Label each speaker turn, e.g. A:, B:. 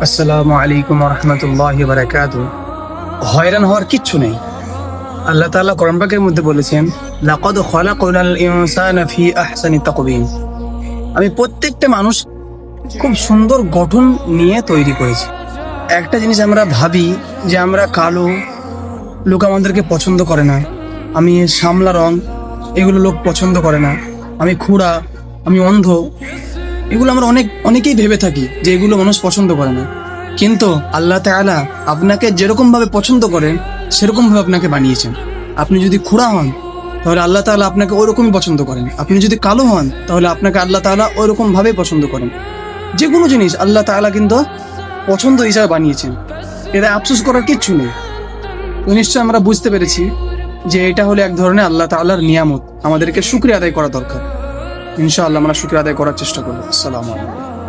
A: আসসালামু আলাইকুম রহমতুল্লাহ বারাকাতু। হয়রান হওয়ার কিচ্ছু নেই। আল্লাহ তাআলা কোরআন পাকের মধ্যে বলেছেন, লাকাদ খালাকনাল ইনসানা ফি আহসানি তাকওয়িম। আমি প্রত্যেকটা মানুষ খুব সুন্দর গঠন নিয়ে তৈরি করেছি। একটা জিনিস আমরা ভাবি যে আমরা কালো, লোক আমাদেরকে পছন্দ করে না। আমি শ্যামলা রং, এগুলো লোক পছন্দ করে না। আমি খুড়া, আমি অন্ধ, এগুলো আমরা অনেকেই ভেবে থাকি যে এগুলো মানুষ পছন্দ করে না। কিন্তু আল্লাহ তাআলা আপনাকে যেরকম ভাবে পছন্দ করেন সেরকম ভাবে আপনাকে বানিয়েছেন। আপনি যদি খুড়া হন তাহলে আল্লাহ তাআলা আপনাকে ওরকমই পছন্দ করেন। আপনি যদি কালো হন তাহলে আপনাকে আল্লাহ তাআলা ওরকম ভাবে পছন্দ করেন। যে কোনো জিনিস আল্লাহ তাআলা কিন্তু পছন্দ হিসাবে বানিয়েছেন। এটা আফসোস করার কিচ্ছু নেই। তো নিশ্চয় আমরা বুঝতে পেরেছি যে এটা হলো এক ধরনের আল্লাহ তাআলার নিয়ামত। আমাদেরকে শুকরিয়া আদায় করা দরকার। ইনশাআল্লাহ আমরা শুকরিয়া আদায় করার চেষ্টা করবো। আসসালামু আলাইকুম।